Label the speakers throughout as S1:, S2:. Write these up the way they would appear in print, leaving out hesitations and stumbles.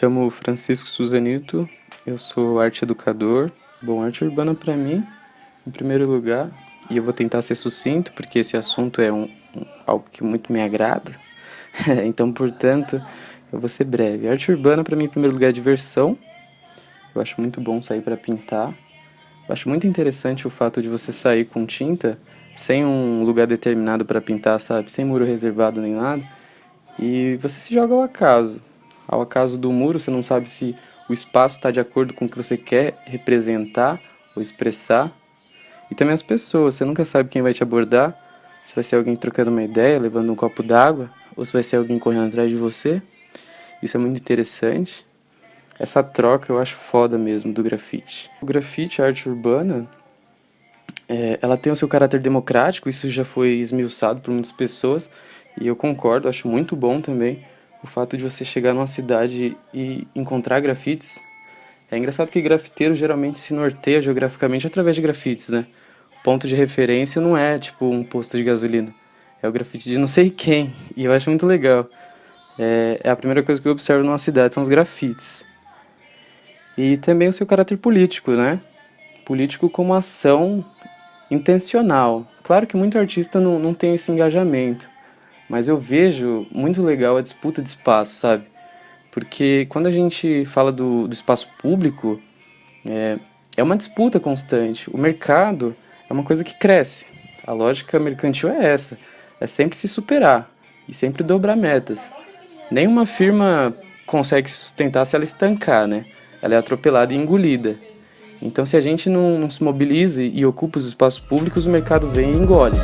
S1: chamo Francisco Suzanito, eu sou arte educador. Bom, arte urbana para mim, em primeiro lugar, e eu vou tentar ser sucinto, porque esse assunto é algo que muito me agrada, então, portanto, eu vou ser breve. Arte urbana para mim, em primeiro lugar, é diversão. Eu acho muito bom sair para pintar. Eu acho muito interessante o fato de você sair com tinta, sem um lugar determinado para pintar, sabe? Sem muro reservado nem nada, e você se joga ao acaso. Ao acaso do muro, você não sabe se o espaço está de acordo com o que você quer representar ou expressar. E também as pessoas, você nunca sabe quem vai te abordar, se vai ser alguém trocando uma ideia, levando um copo d'água, ou se vai ser alguém correndo atrás de você. Isso é muito interessante. Essa troca eu acho foda mesmo do grafite. O grafite, a arte urbana, ela tem o seu caráter democrático, isso já foi esmiuçado por muitas pessoas, e eu concordo, acho muito bom também. O fato de você chegar numa cidade e encontrar grafites. É engraçado que grafiteiro geralmente se norteia geograficamente através de grafites, né? O ponto de referência não é tipo um posto de gasolina. É o grafite de não sei quem. E eu acho muito legal. É a primeira coisa que eu observo numa cidade, são os grafites. E também o seu caráter político, né? Político como ação intencional. Claro que muito artista não tem esse engajamento. Mas eu vejo muito legal a disputa de espaço, sabe? Porque quando a gente fala do espaço público, é uma disputa constante. O mercado é uma coisa que cresce. A lógica mercantil é essa. É sempre se superar e sempre dobrar metas. Nenhuma firma consegue se sustentar se ela estancar, né? Ela é atropelada e engolida. Então, se a gente não se mobiliza e ocupa os espaços públicos, o mercado vem e engole.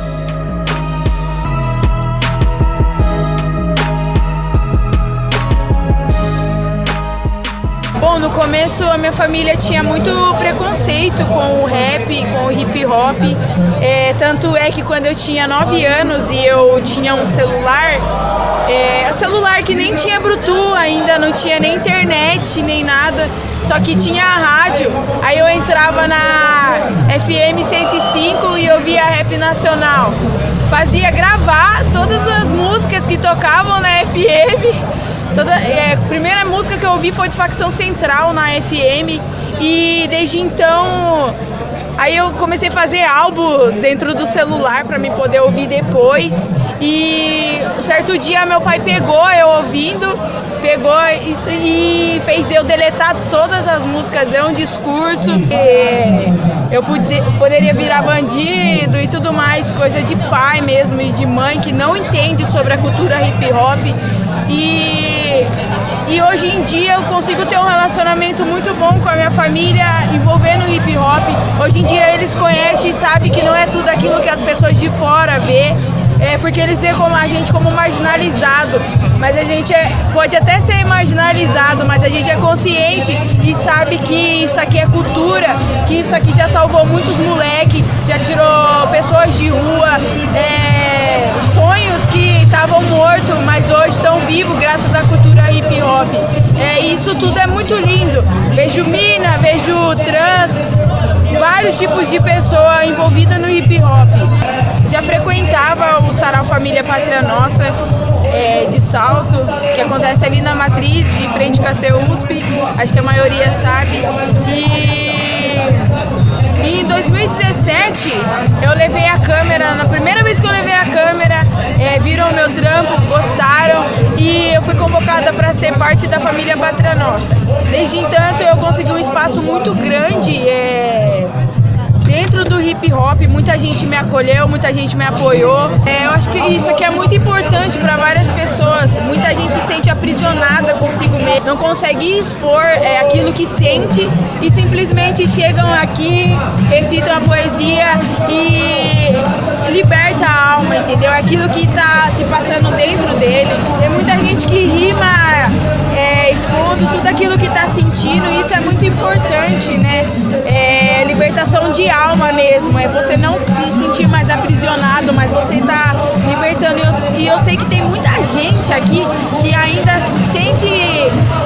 S2: Bom, no começo a minha família tinha muito preconceito com o rap, com o hip hop. Tanto é que quando eu tinha 9 anos e eu tinha um celular que nem tinha Bluetooth ainda, não tinha nem internet, nem nada, só que tinha a rádio. Aí eu entrava na FM 105 e ouvia rap nacional. Fazia gravar todas as músicas que tocavam na FM. A primeira música que eu ouvi foi de Facção Central na FM e desde então aí eu comecei a fazer álbum dentro do celular para me poder ouvir depois. E um certo dia meu pai pegou eu ouvindo, isso e fez eu deletar todas as músicas, deu um discurso. Eu poderia virar bandido e tudo mais, coisa de pai mesmo e de mãe que não entende sobre a cultura hip hop. E hoje em dia eu consigo ter um relacionamento muito bom com a minha família envolvendo o hip hop. Hoje em dia eles conhecem e sabem que não é tudo aquilo que as pessoas de fora vê, porque eles veem a gente como marginalizado. Mas a gente pode até ser marginalizado, mas a gente é consciente e sabe que isso aqui é cultura, que isso aqui já salvou muitos moleques, já tirou pessoas de rua, sonhos que estavam mortos, mas hoje estão vivos graças à cultura hip hop. Isso tudo é muito lindo. Vejo mina, vejo trans, vários tipos de pessoa envolvida no hip hop. Já frequentava o Sarau Família Pátria Nossa, de Salto, que acontece ali na Matriz, de frente com a CEUSP, acho que a maioria sabe. E em 2017 eu levei a câmera, na primeira vez que eu levei a câmera, viram o meu trampo, gostaram e eu fui convocada para ser parte da Família Pátria Nossa. Desde então eu consegui um espaço muito grande dentro do hip hop, muita gente me acolheu, muita gente me apoiou. Eu acho que isso aqui é muito importante para várias pessoas. Muita gente se sente aprisionada consigo mesmo, não consegue expor aquilo que sente e simplesmente chegam aqui, recitam a poesia e liberta a alma, entendeu? Aquilo que está se passando dentro dele. Tem muita gente que rima expondo tudo aquilo que está sentindo e isso é muito importante, né? Libertação de alma mesmo, você não se sentir mais aprisionado, mas você está libertando. E eu sei que tem muita gente aqui que ainda se sente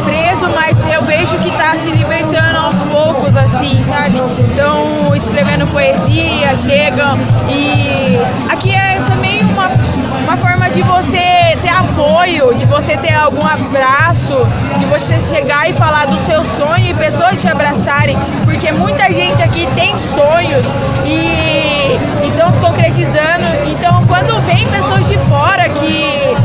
S2: preso, mas eu vejo que está se libertando aos poucos, assim, sabe? Então, escrevendo poesia, chegam e aqui é também uma forma de você ter a apoio, de você ter algum abraço, de você chegar e falar do seu sonho e pessoas te abraçarem, porque muita gente aqui tem sonhos e estão se concretizando. Então, quando vem pessoas de fora que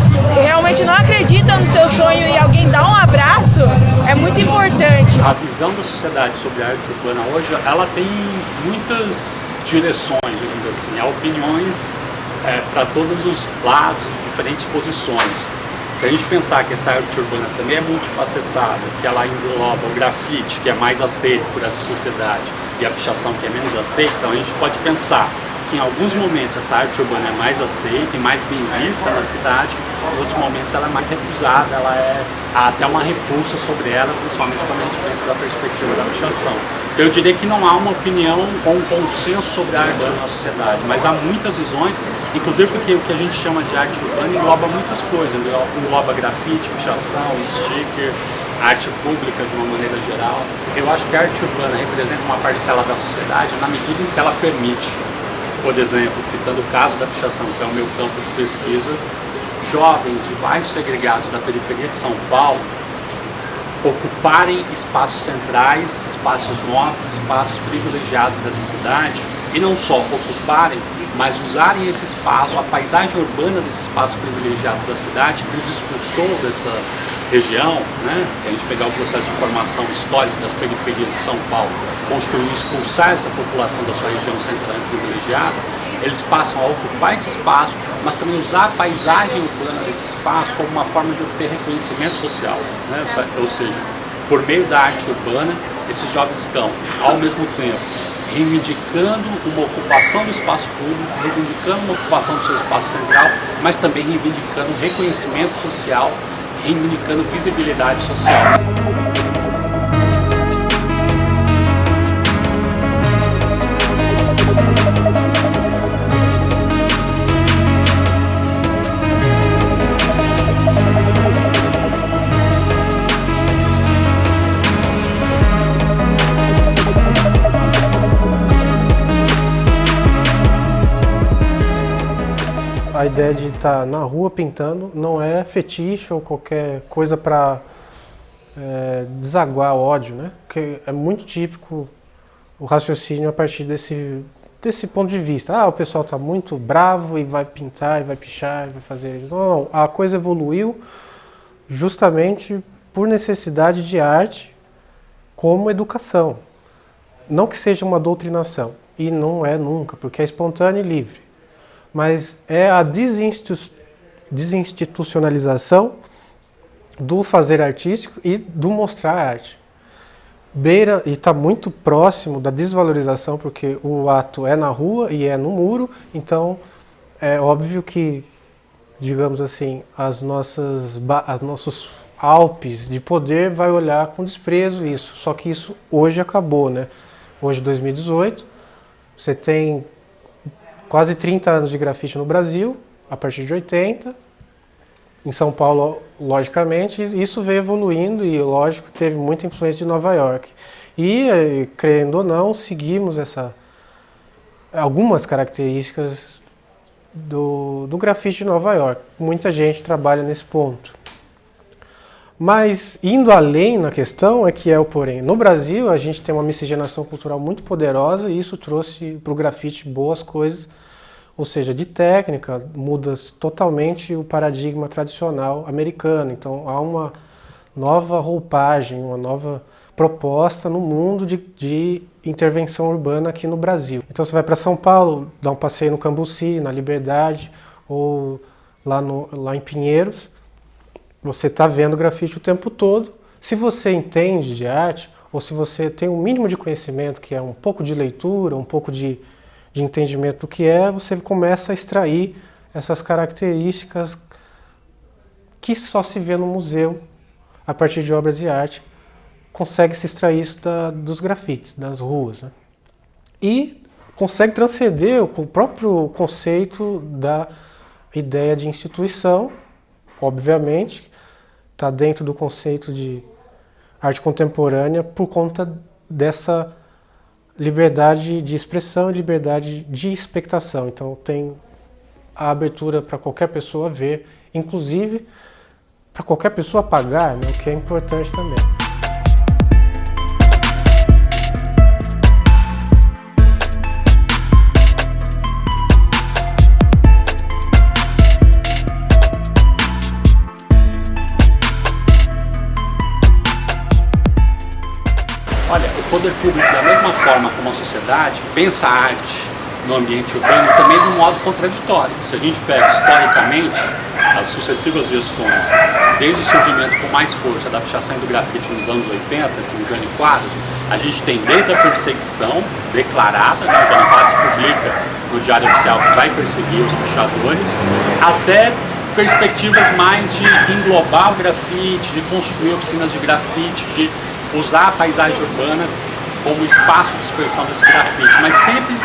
S2: realmente não acreditam no seu sonho e alguém dá um abraço, é muito importante.
S3: A visão da sociedade sobre a arte urbana hoje, ela tem muitas direções, digamos assim, há opiniões para todos os lados, diferentes posições. Se a gente pensar que essa arte urbana também é multifacetada, que ela engloba o grafite, que é mais aceito por essa sociedade, e a pichação, que é menos aceita, então a gente pode pensar que em alguns momentos essa arte urbana é mais aceita e mais bem vista na cidade, em outros momentos ela é mais recusada, há até uma repulsa sobre ela, principalmente quando a gente pensa da perspectiva da pichação. Então eu diria que não há uma opinião ou um consenso sobre a arte urbana na sociedade, mas há muitas visões, inclusive porque o que a gente chama de arte urbana engloba muitas coisas, engloba grafite, pichação, sticker, arte pública de uma maneira geral. Eu acho que a arte urbana representa uma parcela da sociedade na medida em que ela permite, por exemplo, citando o caso da pichação, que é o meu campo de pesquisa, jovens de bairros segregados da periferia de São Paulo ocuparem espaços centrais, espaços nobres, espaços privilegiados dessa cidade, e não só ocuparem, mas usarem esse espaço, a paisagem urbana desse espaço privilegiado da cidade, que os expulsou dessa região, né? Se a gente pegar o processo de formação histórica das periferias de São Paulo, construir e expulsar essa população da sua região central e privilegiada, eles passam a ocupar esse espaço, mas também usar a paisagem urbana desse espaço como uma forma de obter reconhecimento social, né? Ou seja, por meio da arte urbana, esses jovens estão, ao mesmo tempo, reivindicando uma ocupação do espaço público, reivindicando uma ocupação do seu espaço central, mas também reivindicando reconhecimento social, reivindicando visibilidade social.
S4: A ideia de estar na rua pintando não é fetiche ou qualquer coisa para desaguar ódio, né? Porque é muito típico o raciocínio a partir desse ponto de vista. Ah, o pessoal está muito bravo e vai pintar, e vai pichar, e vai fazer isso. Não, não, a coisa evoluiu justamente por necessidade de arte como educação. Não que seja uma doutrinação, e não é nunca, porque é espontâneo e livre. Mas é a desinstitucionalização do fazer artístico e do mostrar arte. Beira, e está muito próximo da desvalorização, porque o ato é na rua e é no muro, então é óbvio que, digamos assim, os nossos Alpes de poder vai olhar com desprezo isso. Só que isso hoje acabou, né? Hoje, 2018, você tem quase 30 anos de grafite no Brasil, a partir de 80. Em São Paulo, logicamente, isso veio evoluindo e, lógico, teve muita influência de Nova York. E, crendo ou não, seguimos algumas características do grafite de Nova York. Muita gente trabalha nesse ponto. Mas, indo além na questão, é que é o porém. No Brasil, a gente tem uma miscigenação cultural muito poderosa e isso trouxe para o grafite boas coisas, ou seja, de técnica, muda totalmente o paradigma tradicional americano. Então, há uma nova roupagem, uma nova proposta no mundo de intervenção urbana aqui no Brasil. Então, você vai para São Paulo, dá um passeio no Cambuci, na Liberdade, ou lá em Pinheiros, você está vendo grafite o tempo todo. Se você entende de arte, ou se você tem um mínimo de conhecimento, que é um pouco de leitura, um pouco de entendimento do que é, você começa a extrair essas características que só se vê no museu, a partir de obras de arte, consegue se extrair isso dos grafites, das ruas, né? E consegue transcender o próprio conceito da ideia de instituição, obviamente, está dentro do conceito de arte contemporânea por conta dessa liberdade de expressão e liberdade de expectação. Então tem a abertura para qualquer pessoa ver inclusive para qualquer pessoa pagar, né, o que é importante também.
S3: Olha, o poder público, da mesma forma como a sociedade, pensa a arte no ambiente urbano também de um modo contraditório. Se a gente pega historicamente as sucessivas gestões, desde o surgimento com mais força da pichação e do grafite nos anos 80, com o Jânio Quadros, a gente tem desde a perseguição declarada, né, o Jânio Quadros publica no Diário Oficial que vai perseguir os pichadores, até perspectivas mais de englobar o grafite, de construir oficinas de grafite, de usar a paisagem urbana como espaço de expressão desse grafite, mas sempre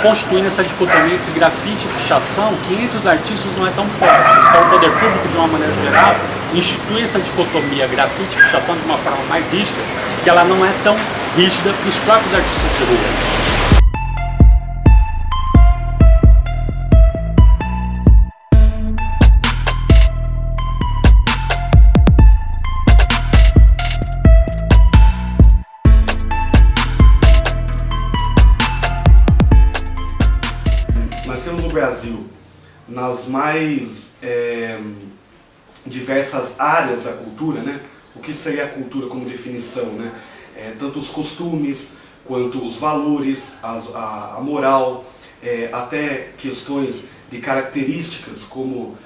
S3: constituindo essa dicotomia entre grafite e pichação, que entre os artistas não é tão forte. Então o poder público, de uma maneira geral, institui essa dicotomia grafite e pichação de uma forma mais rígida, que ela não é tão rígida para os próprios artistas de rua.
S5: Nós temos no Brasil, nas mais diversas áreas da cultura, né? O que seria a cultura como definição, né? Tanto os costumes, quanto os valores, a moral, até questões de características como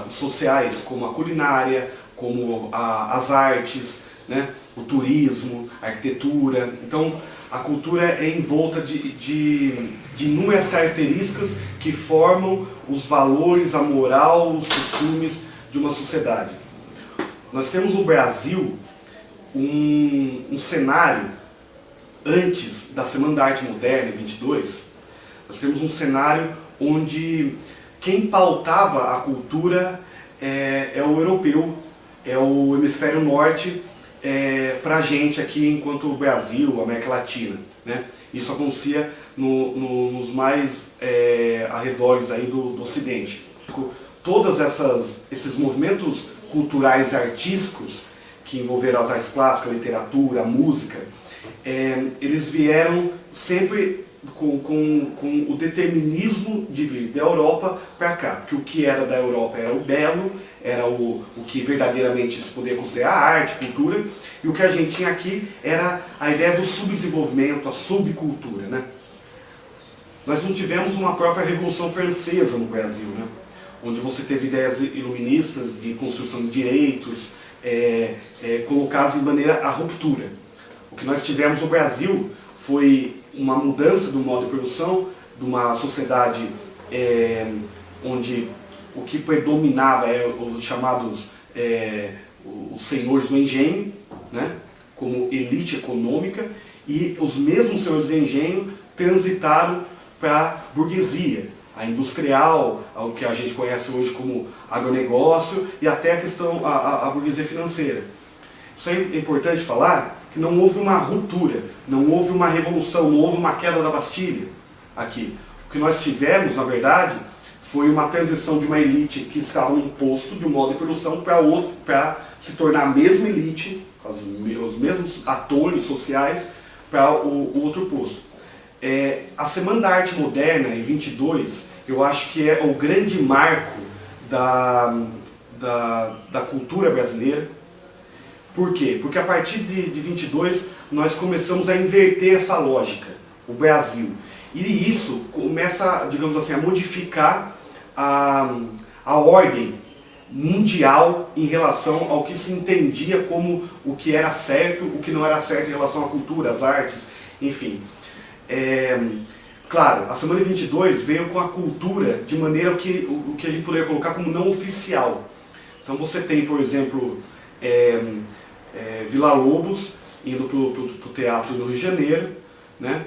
S5: sociais, como a culinária, como as artes, né? O turismo, a arquitetura. Então, a cultura é envolta de inúmeras características que formam os valores, a moral, os costumes de uma sociedade. Nós temos no Brasil um cenário, antes da Semana da Arte Moderna, em 22, nós temos um cenário onde quem pautava a cultura é o europeu, é o hemisfério norte, para a gente aqui enquanto Brasil, América Latina, né? Isso acontecia nos mais arredores aí do Ocidente. Todos esses movimentos culturais e artísticos que envolveram as artes plásticas, a literatura, a música, eles vieram sempre com o determinismo de vir da Europa para cá, porque o que era da Europa era o belo, era o que verdadeiramente se poderia considerar arte, cultura, e o que a gente tinha aqui era a ideia do subdesenvolvimento, a subcultura, né? Nós não tivemos uma própria Revolução Francesa no Brasil, né? Onde você teve ideias iluministas de construção de direitos, colocadas de maneira à ruptura. O que nós tivemos no Brasil foi uma mudança do modo de produção, de uma sociedade onde o que predominava os chamados os senhores do engenho, né, como elite econômica, e os mesmos senhores do engenho transitaram para a burguesia, a industrial, o que a gente conhece hoje como agronegócio, e até a questão, a burguesia financeira. Isso é importante falar, que não houve uma ruptura, não houve uma revolução, não houve uma queda da Bastilha aqui. O que nós tivemos, na verdade, foi uma transição de uma elite que estava num posto de um modo de produção para outro, para se tornar a mesma elite, os mesmos atores sociais, para o outro posto. A Semana da Arte Moderna, em 22, eu acho que é o grande marco da cultura brasileira. Por quê? Porque a partir de 22 nós começamos a inverter essa lógica, o Brasil. E isso começa, digamos assim, a modificar a ordem mundial em relação ao que se entendia como o que era certo, o que não era certo em relação à cultura, às artes, enfim. Claro, a Semana de 22 veio com a cultura de maneira o que a gente poderia colocar como não oficial. Então você tem, por exemplo, Villa-Lobos indo para o teatro no Rio de Janeiro, né?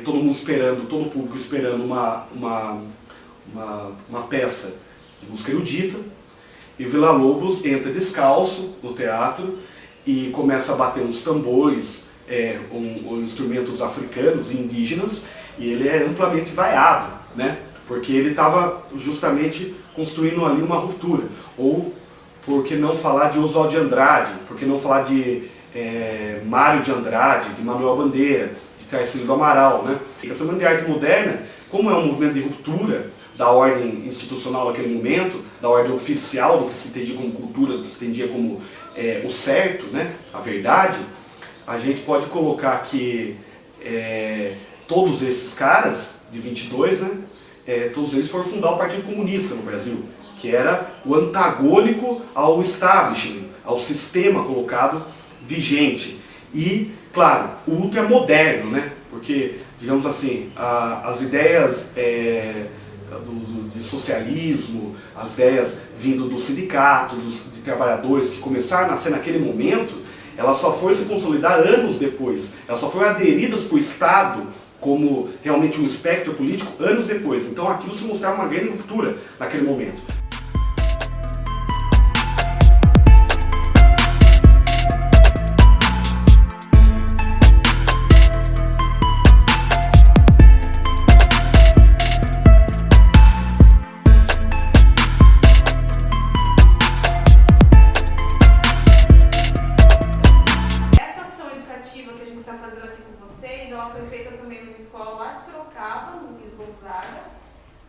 S5: Todo mundo esperando, todo o público esperando uma peça de música erudita, e o Villa-Lobos entra descalço no teatro e começa a bater uns tambores, instrumentos africanos e indígenas, e ele é amplamente vaiado, né? Porque ele estava justamente construindo ali uma ruptura. Ou, por que não falar de Oswald de Andrade, por que não falar de Mário de Andrade, de Manuel Bandeira, de Tarsila do Amaral, né? Essa movimento de arte moderna, como é um movimento de ruptura da ordem institucional naquele momento, da ordem oficial, do que se entendia como cultura, do que se entendia como o certo, né? A verdade, a gente pode colocar que todos esses caras, de 22, né? Todos eles foram fundar o Partido Comunista no Brasil, que era o antagônico ao establishment, ao sistema colocado vigente. E, claro, o ultramoderno, né? Porque, digamos assim, as ideias de socialismo, as ideias vindo do sindicato, de trabalhadores que começaram a nascer naquele momento, elas só foram se consolidar anos depois. Elas só foram aderidas para o Estado como realmente um espectro político anos depois. Então aquilo se mostrava uma grande ruptura naquele momento.
S6: Ela foi feita também numa escola lá de Sorocaba, no Luiz Gonzaga.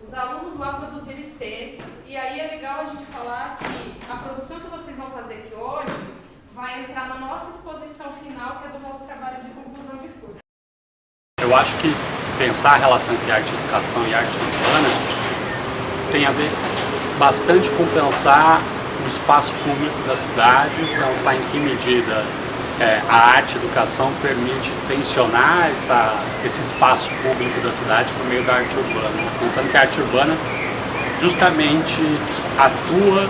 S6: Os alunos lá produziram textos, e aí é legal a gente falar que a produção que vocês vão fazer aqui hoje vai entrar na nossa exposição final, que é do nosso trabalho de conclusão de curso.
S3: Eu acho que pensar a relação entre arte e educação e arte urbana tem a ver bastante com pensar o espaço público da cidade, pensar em que medida a arte e a educação permite tensionar esse espaço público da cidade por meio da arte urbana. Pensando que a arte urbana justamente atua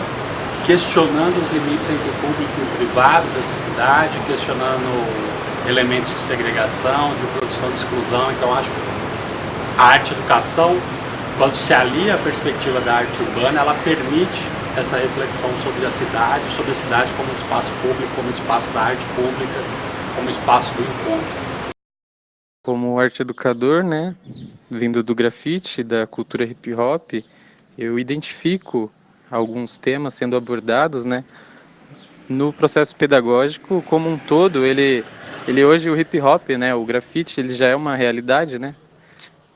S3: questionando os limites entre o público e o privado dessa cidade, questionando elementos de segregação, de produção de exclusão. Então acho que a arte e a educação, quando se alia à perspectiva da arte urbana, ela permite essa reflexão sobre a cidade como espaço público, como espaço da arte pública, como espaço do encontro.
S1: Como arte educador, né, vindo do grafite, da cultura hip hop, eu identifico alguns temas sendo abordados, né, no processo pedagógico como um todo. Ele hoje, o hip hop, né, o grafite, ele já é uma realidade, né,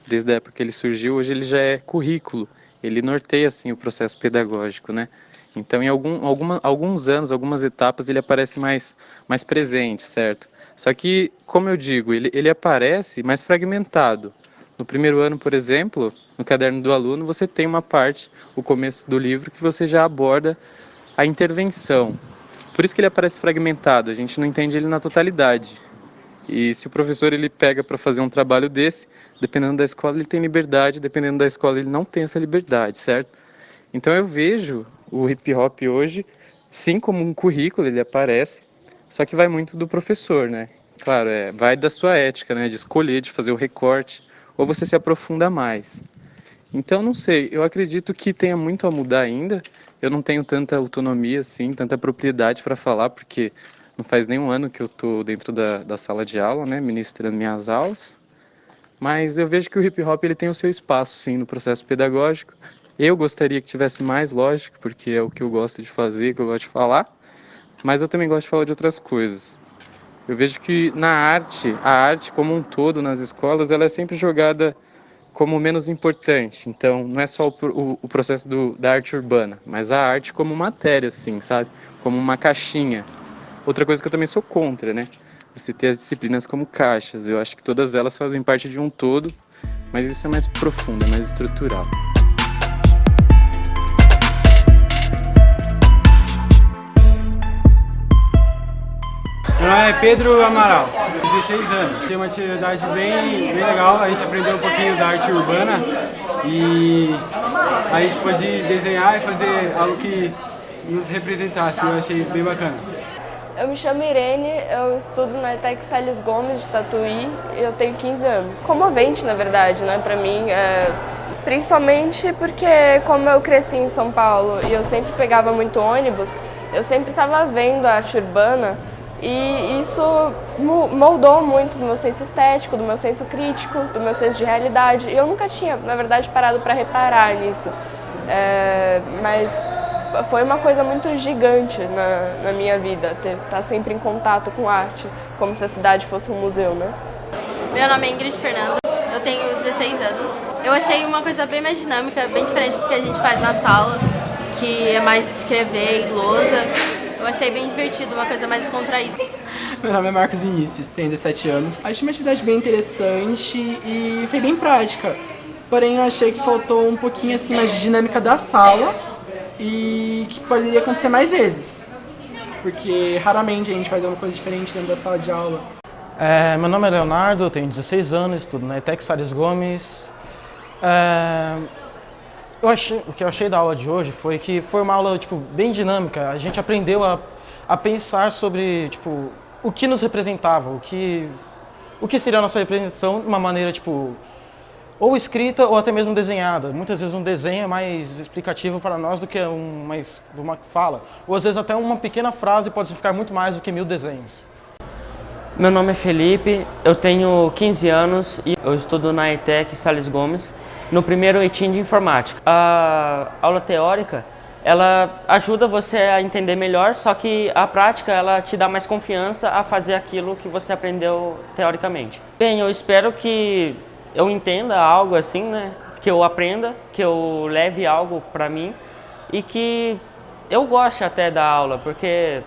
S1: desde a época que ele surgiu. Hoje ele já é currículo. Ele norteia, assim, o processo pedagógico, né? Então, em alguns anos, algumas etapas, ele aparece mais presente, certo? Só que, como eu digo, ele aparece mais fragmentado. No primeiro ano, por exemplo, no caderno do aluno, você tem uma parte, o começo do livro, que você já aborda a intervenção. Por isso que ele aparece fragmentado, a gente não entende ele na totalidade. E se o professor ele pega para fazer um trabalho desse, dependendo da escola ele tem liberdade, dependendo da escola ele não tem essa liberdade, certo? Então eu vejo o hip hop hoje, sim, como um currículo, ele aparece, só que vai muito do professor, né? Claro, vai da sua ética, né? De escolher, de fazer o recorte, ou você se aprofunda mais. Então, não sei, eu acredito que tenha muito a mudar ainda. Eu não tenho tanta autonomia, assim, tanta propriedade para falar, porque não faz nem um ano que eu estou dentro da sala de aula, né, ministrando minhas aulas. Mas eu vejo que o hip hop ele tem o seu espaço, sim, no processo pedagógico. Eu gostaria que tivesse mais, lógico, porque é o que eu gosto de fazer, que eu gosto de falar. Mas eu também gosto de falar de outras coisas. Eu vejo que na arte, a arte como um todo nas escolas, ela é sempre jogada como menos importante. Então, não é só o processo da arte urbana, mas a arte como matéria, assim, sabe? Como uma caixinha. Outra coisa que eu também sou contra, né? Você ter as disciplinas como caixas. Eu acho que todas elas fazem parte de um todo, mas isso é mais profundo, é mais estrutural.
S7: Meu nome é Pedro Amaral, 16 anos. Tem uma atividade bem legal, a gente aprendeu um pouquinho da arte urbana e a gente pôde desenhar e fazer algo que nos representasse, eu achei bem bacana.
S8: Eu me chamo Irene, eu estudo na ETEC Salles Gomes de Tatuí e eu tenho 15 anos. Comovente, na verdade, né, pra mim, principalmente porque como eu cresci em São Paulo e eu sempre pegava muito ônibus, eu sempre estava vendo a arte urbana E isso moldou muito do meu senso estético, do meu senso crítico, do meu senso de realidade. E eu nunca tinha, na verdade, parado para reparar nisso. Mas foi uma coisa muito gigante na minha vida, estar sempre em contato com arte, como se a cidade fosse um museu, né?
S9: Meu nome é Ingrid Fernanda, eu tenho 16 anos. Eu achei uma coisa bem mais dinâmica, bem diferente do que a gente faz na sala, que é mais escrever em lousa. Eu achei bem divertido, uma coisa mais descontraída.
S10: Meu nome é Marcos Vinícius, tenho 17 anos. Achei uma atividade bem interessante e foi bem prática. Porém, eu achei que faltou um pouquinho assim mais de dinâmica da sala e que poderia acontecer mais vezes. Porque raramente a gente faz uma coisa diferente dentro da sala de aula.
S11: Meu nome é Leonardo, eu tenho 16 anos, estudo na ETEC Salles Gomes. O que eu achei da aula de hoje foi que foi uma aula bem dinâmica. A gente aprendeu a pensar sobre o que nos representava, o que seria a nossa representação de uma maneira ou escrita ou até mesmo desenhada. Muitas vezes um desenho é mais explicativo para nós do que uma fala. Ou às vezes até uma pequena frase pode significar muito mais do que 1000 desenhos.
S12: Meu nome é Felipe, eu tenho 15 anos e eu estudo na ETEC Salles Gomes, no primeiro ETIM de Informática. A aula teórica, ela ajuda você a entender melhor, só que a prática, ela te dá mais confiança a fazer aquilo que você aprendeu teoricamente. Bem, eu espero que eu entenda algo assim, né? Que eu aprenda, que eu leve algo para mim e que eu goste até da aula, porque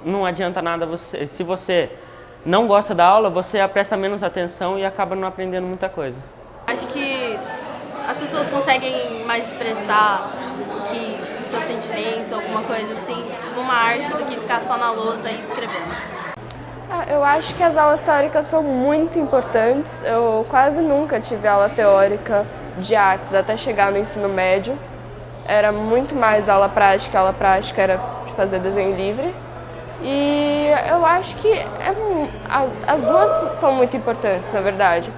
S12: não adianta nada se você não gosta da aula, você presta menos atenção e acaba não aprendendo muita coisa.
S9: Acho que as pessoas conseguem mais expressar seus sentimentos, alguma coisa assim, numa arte do que ficar só na lousa e escrevendo.
S8: Eu acho que as aulas teóricas são muito importantes. Eu quase nunca tive aula teórica de artes até chegar no ensino médio. Era muito mais aula prática era de fazer desenho livre. E eu acho que as duas são muito importantes, na verdade.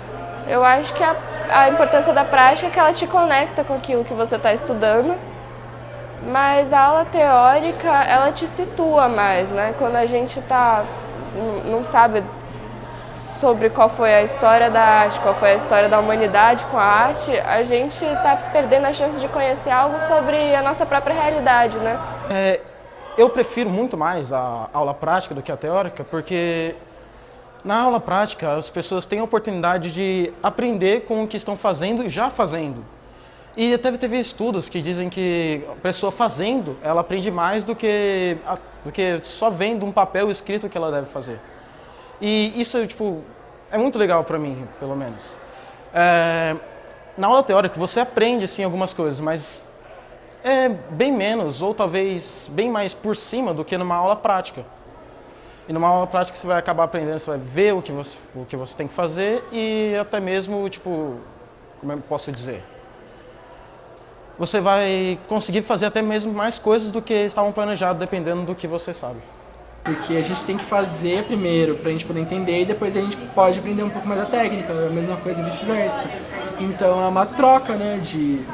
S8: Eu acho que a importância da prática é que ela te conecta com aquilo que você está estudando, mas a aula teórica, ela te situa mais, né? Quando a gente não sabe sobre qual foi a história da arte, qual foi a história da humanidade com a arte, a gente está perdendo a chance de conhecer algo sobre a nossa própria realidade, né?
S11: Eu prefiro muito mais a aula prática do que a teórica, porque na aula prática as pessoas têm a oportunidade de aprender com o que estão fazendo e já fazendo. E até teve estudos que dizem que a pessoa fazendo, ela aprende mais do que só vendo um papel escrito que ela deve fazer. E isso é muito legal para mim, pelo menos. Na aula teórica você aprende sim algumas coisas, mas é bem menos, ou talvez bem mais por cima do que numa aula prática. E numa aula prática você vai acabar aprendendo, você vai ver o que você tem que fazer e até mesmo, como eu posso dizer? Você vai conseguir fazer até mesmo mais coisas do que estavam planejadas, dependendo do que você sabe.
S10: Porque a gente tem que fazer primeiro, pra gente poder entender, e depois a gente pode aprender um pouco mais a técnica, a mesma coisa e vice-versa. Então é uma troca, né, de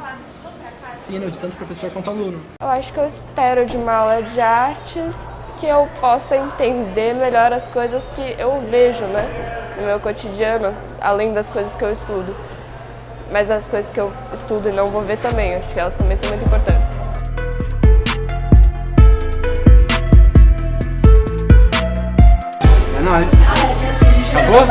S10: ensino de tanto professor quanto aluno.
S8: Eu acho que eu espero de uma aula de artes que eu possa entender melhor as coisas que eu vejo, né, no meu cotidiano, além das coisas que eu estudo. Mas as coisas que eu estudo e não vou ver também, acho que elas também são muito importantes.
S7: É nóis. Acabou?